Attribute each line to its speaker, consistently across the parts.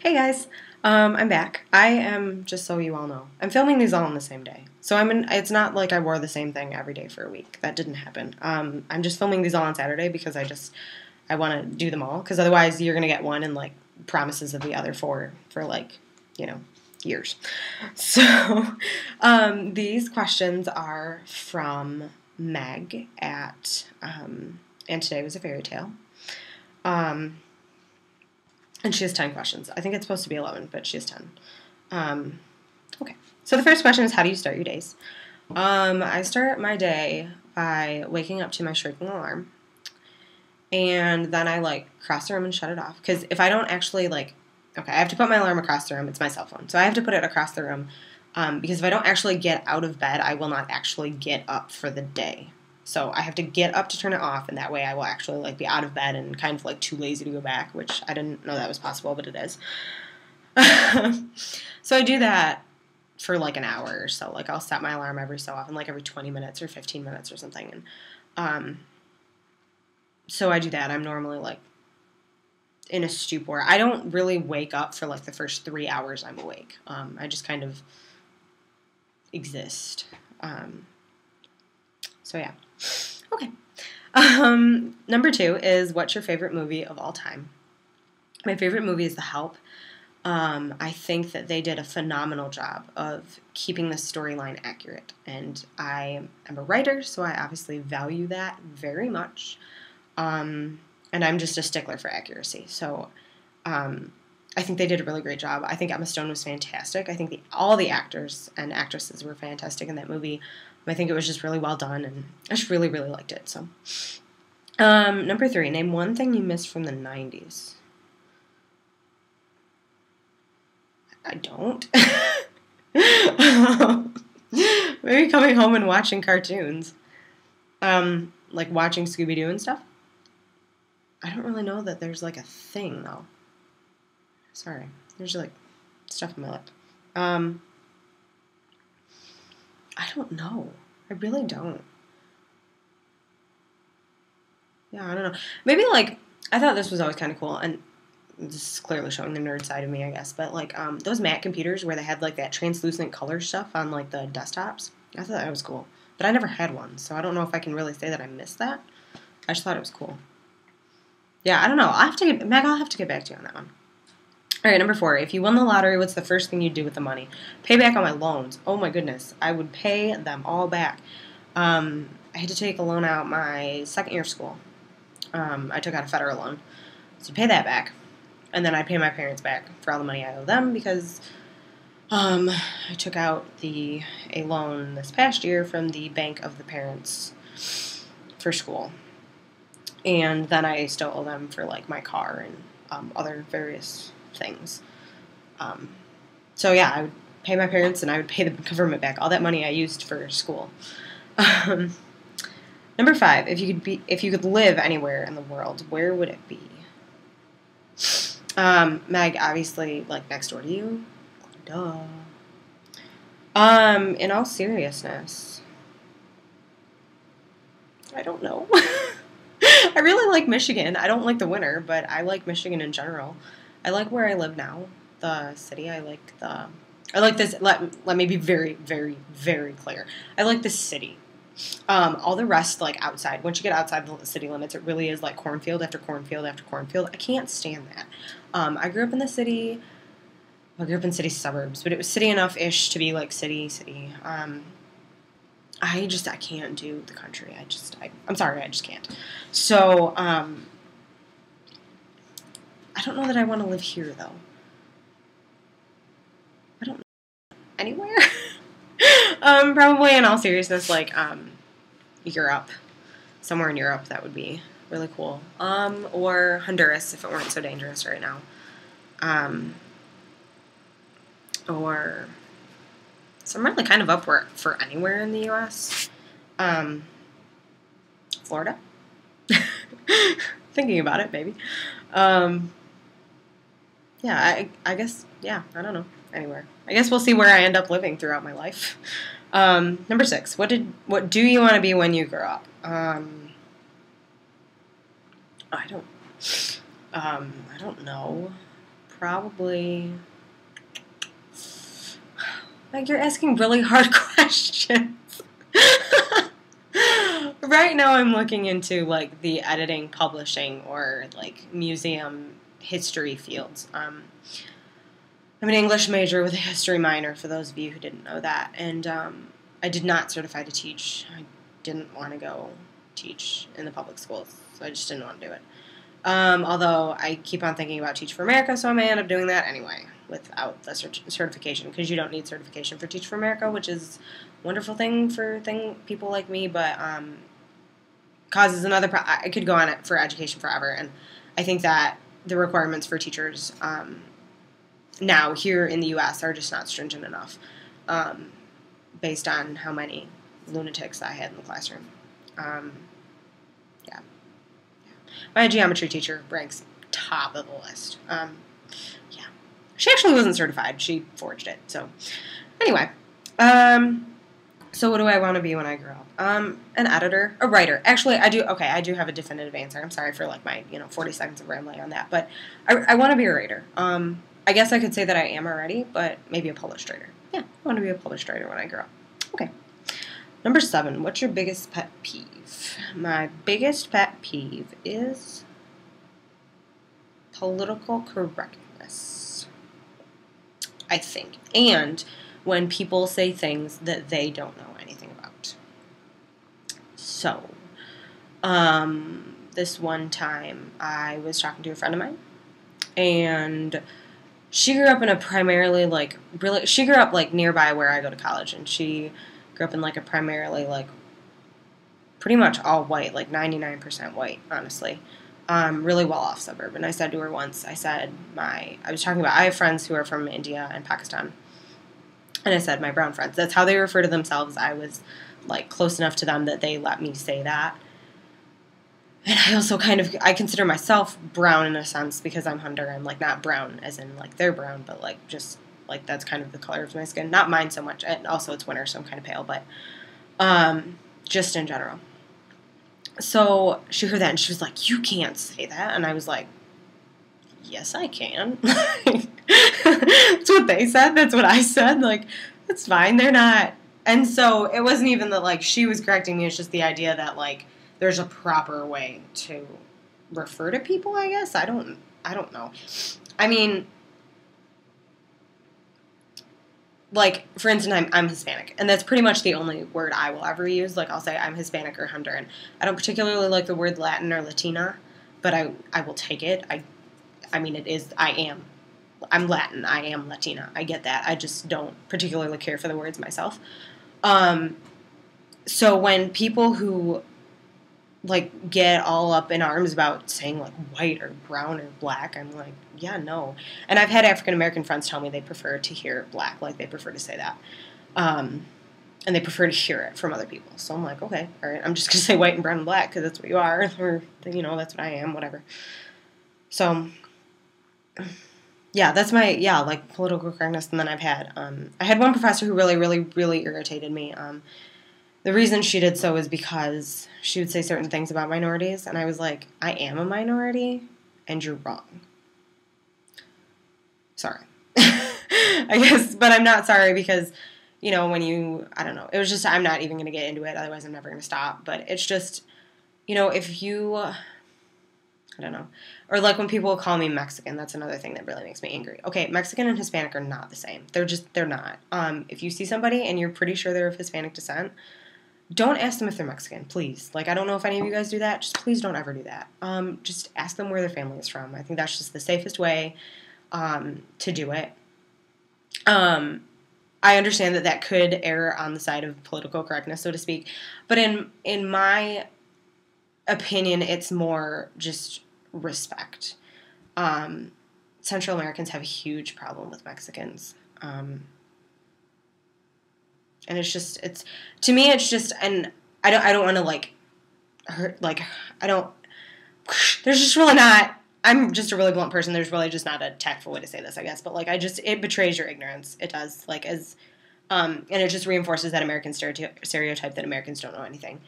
Speaker 1: Hey guys, I'm back. I am, just so you all know, I'm filming these all on the same day. So it's not like I wore the same thing every day for a week. That didn't happen. I'm just filming these all on Saturday because I want to do them all. Because otherwise you're going to get one and like promises of the other four for like, years. So these questions are from Meg and today was a fairy tale. And she has 10 questions. I think it's supposed to be 11, but she has 10. Okay. So the first question is, how do you start your days? I start my day by waking up to my shrieking alarm. And then I, cross the room and shut it off. Because if I don't actually, I have to put my alarm across the room. It's my cell phone. So I have to put it across the room. Because if I don't actually get out of bed, I will not actually get up for the day. So I have to get up to turn it off, and that way I will actually be out of bed and kind of too lazy to go back, which I didn't know that was possible, but it is. So I do that for an hour or so. I'll set my alarm every so often, every 20 minutes or 15 minutes or something. And so I do that. I'm normally in a stupor. I don't really wake up for the first 3 hours I'm awake. I just kind of exist. So yeah. Okay. Number 2 is, what's your favorite movie of all time? My favorite movie is The Help. I think that they did a phenomenal job of keeping the storyline accurate. And I am a writer, so I obviously value that very much. And I'm just a stickler for accuracy. So I think they did a really great job. I think Emma Stone was fantastic. I think all the actors and actresses were fantastic in that movie. I think it was just really well done, and I just really, really liked it. So, number 3, name one thing you missed from the 90s. I don't. Maybe coming home and watching cartoons. Watching Scooby-Doo and stuff. I don't really know that there's a thing, though. Sorry. There's stuff in my lip. I don't know. I really don't. Yeah, I don't know. Maybe, I thought this was always kind of cool, and this is clearly showing the nerd side of me, I guess, but, those Mac computers where they had, that translucent color stuff on, the desktops, I thought that was cool. But I never had one, so I don't know if I can really say that I missed that. I just thought it was cool. Yeah, I don't know. Meg, I'll have to get back to you on that one. All right, number 4. If you won the lottery, what's the first thing you'd do with the money? Pay back on my loans. Oh, my goodness. I would pay them all back. I had to take a loan out my second year of school. I took out a federal loan. So I'd pay that back. And then I'd pay my parents back for all the money I owe them because I took out a loan this past year from the bank of the parents for school. And then I still owe them for, my car and other various things. So yeah, I would pay my parents and I would pay the government back all that money I used for school. Number 5, if you could live anywhere in the world, where would it be? Meg, obviously, next door to you. Duh. In all seriousness, I don't know. I really like Michigan. I don't like the winter, but I like Michigan in general. I like where I live now, the city. I like this. Let me be very, very, very clear. I like the city. All the rest, outside. Once you get outside the city limits, it really is cornfield after cornfield after cornfield. I can't stand that. I grew up in the city. I grew up in city suburbs, but it was city enough-ish to be city. I can't do the country. I'm sorry, I just can't. So, I don't know that I want to live here, though. I don't know. Anywhere? Probably in all seriousness, Europe. Somewhere in Europe, that would be really cool. Or Honduras, if it weren't so dangerous right now. So I'm really kind of up for anywhere in the U.S. Florida? Thinking about it, maybe. Yeah, I guess, yeah, I don't know. Anywhere. I guess we'll see where I end up living throughout my life. Number 6. What do you want to be when you grow up? I don't know. probably... Like, you're asking really hard questions. Right now I'm looking into, like, the editing, publishing, or, like, museum history fields. I'm an English major with a history minor, for those of you who didn't know that. And I did not certify to teach. I didn't want to go teach in the public schools, so I just didn't want to do it. Although I keep on thinking about Teach for America, so I may end up doing that anyway without the certification, because you don't need certification for Teach for America, which is a wonderful thing for people like me, but causes another I could go on it for education forever, and I think that the requirements for teachers now here in the U.S. are just not stringent enough based on how many lunatics I had in the classroom. Yeah. My geometry teacher ranks top of the list. Yeah. She actually wasn't certified. She forged it. So, anyway. So what do I want to be when I grow up? An editor. A writer. Actually, I do have a definitive answer. I'm sorry for, like, my, 40 seconds of rambling on that. But I want to be a writer. I guess I could say that I am already, but maybe a published writer. Yeah, I want to be a published writer when I grow up. Okay. Number 7, what's your biggest pet peeve? My biggest pet peeve is political correctness, I think. And when people say things that they don't know anything about. So, this one time I was talking to a friend of mine, and she grew up in a primarily, like, really, she grew up, like, nearby where I go to college, and she grew up in, like, a primarily, like, pretty much all white, like 99% white, honestly. Really well-off suburb. And I said to her once, I have friends who are from India and Pakistan. And I said, my brown friends. That's how they refer to themselves. I was, like, close enough to them that they let me say that. And I also I consider myself brown in a sense because I'm Hunter. I'm, like, not brown as in, like, they're brown, but, like, just, like, that's kind of the color of my skin. Not mine so much. And also, it's winter, so I'm kind of pale, but just in general. So she heard that, and she was like, you can't say that. And I was like, yes, I can. That's what they said. That's what I said. Like, it's fine. They're not. And so it wasn't even that, like, she was correcting me. It's just the idea that, like, there's a proper way to refer to people, I guess. I don't know. I mean, like, for instance, I'm Hispanic, and that's pretty much the only word I will ever use. Like, I'll say I'm Hispanic or Hunter, and I don't particularly like the word Latin or Latina, but I will take it. I mean, I'm Latin, I am Latina, I get that. I just don't particularly care for the words myself. So when people who, like, get all up in arms about saying, like, white or brown or black, I'm like, yeah, no. And I've had African-American friends tell me they prefer to hear black, like, they prefer to say that. And they prefer to hear it from other people. So I'm like, okay, all right, I'm just going to say white and brown and black because that's what you are, or, that's what I am, whatever. So, yeah, that's my, like, political correctness. And then I had one professor who really, really, really irritated me. The reason she did so is because she would say certain things about minorities, and I was like, I am a minority, and you're wrong. Sorry. I guess, but I'm not sorry because, I don't know, it was just, I'm not even going to get into it, otherwise I'm never going to stop, but it's just, if you, I don't know, or like when people call me Mexican, that's another thing that really makes me angry. Okay, Mexican and Hispanic are not the same. They're not. If you see somebody and you're pretty sure they're of Hispanic descent, don't ask them if they're Mexican, please. Like, I don't know if any of you guys do that. Just please don't ever do that. Just ask them where their family is from. I think that's just the safest way to do it. I understand that could err on the side of political correctness, so to speak. But in my opinion, it's more just respect. Central Americans have a huge problem with Mexicans. And to me, it's just, and I don't want to, like, hurt, like, there's just really not, I'm just a really blunt person, there's really just not a tactful way to say this, I guess, but, like, it betrays your ignorance, it does, like, and it just reinforces that American stereotype that Americans don't know anything,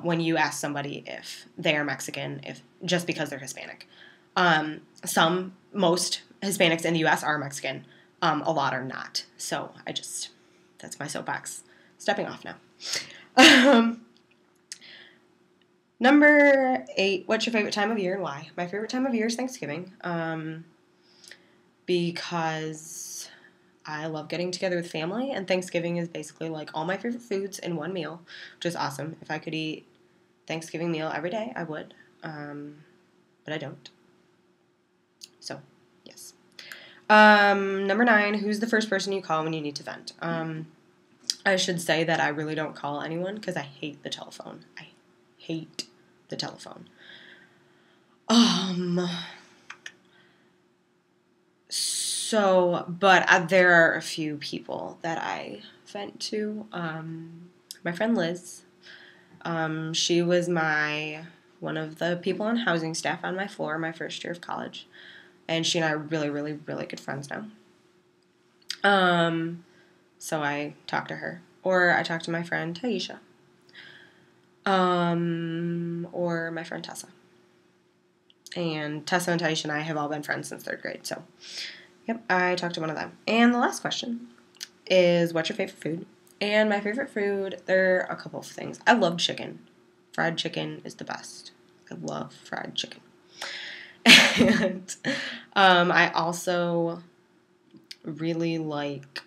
Speaker 1: when you ask somebody if they are Mexican, just because they're Hispanic. Most, Hispanics in the U.S. are Mexican. A lot are not. So that's my soapbox. Stepping off now. Number 8, what's your favorite time of year and why? My favorite time of year is Thanksgiving. Because I love getting together with family, and Thanksgiving is basically like all my favorite foods in one meal, which is awesome. If I could eat Thanksgiving meal every day, I would. But I don't. So, yes. Number 9, who's the first person you call when you need to vent? I should say that I really don't call anyone because I hate the telephone. I hate the telephone. But there are a few people that I vent to. My friend Liz. She was one of the people on housing staff on my floor my first year of college. And she and I are really, really, really good friends now. So I talk to her. Or I talk to my friend Taisha. Or my friend Tessa. And Tessa and Taisha and I have all been friends since 3rd grade. So, yep, I talked to one of them. And the last question is, what's your favorite food? And my favorite food, there are a couple of things. I love chicken. Fried chicken is the best. I love fried chicken. And I also really like,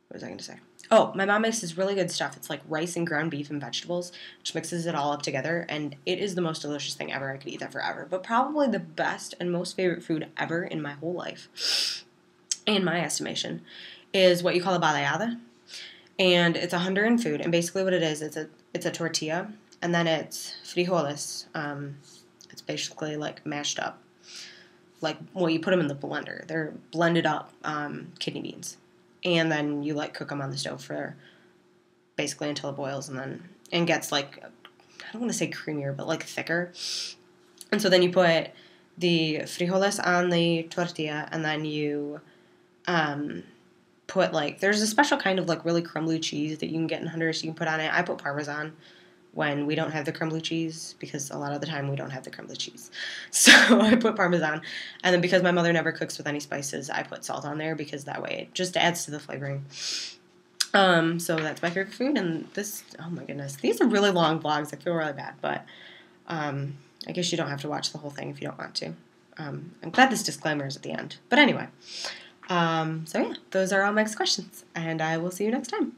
Speaker 1: what was I going to say? Oh, my mom makes this really good stuff. It's like rice and ground beef and vegetables, which mixes it all up together, and it is the most delicious thing ever. I could eat that forever. But probably the best and most favorite food ever in my whole life, in my estimation, is what you call a baleada. And it's a Honduran food, and basically what it is, it's a tortilla, and then it's frijoles. It's basically like mashed up. Like, well, you put them in the blender. They're blended up kidney beans. And then you like cook them on the stove for basically until it boils and gets like, I don't want to say creamier, but like thicker. And so then you put the frijoles on the tortilla, and then you put like, there's a special kind of like really crumbly cheese that you can get in Honduras you can put on it. I put Parmesan when we don't have the crumbly cheese, because a lot of the time we don't have the crumbly cheese. So I put Parmesan, and then because my mother never cooks with any spices, I put salt on there because that way it just adds to the flavoring. So that's my favorite food, and oh my goodness, these are really long vlogs. I feel really bad, but I guess you don't have to watch the whole thing if you don't want to. I'm glad this disclaimer is at the end. But anyway, so yeah, those are all Mike's questions, and I will see you next time.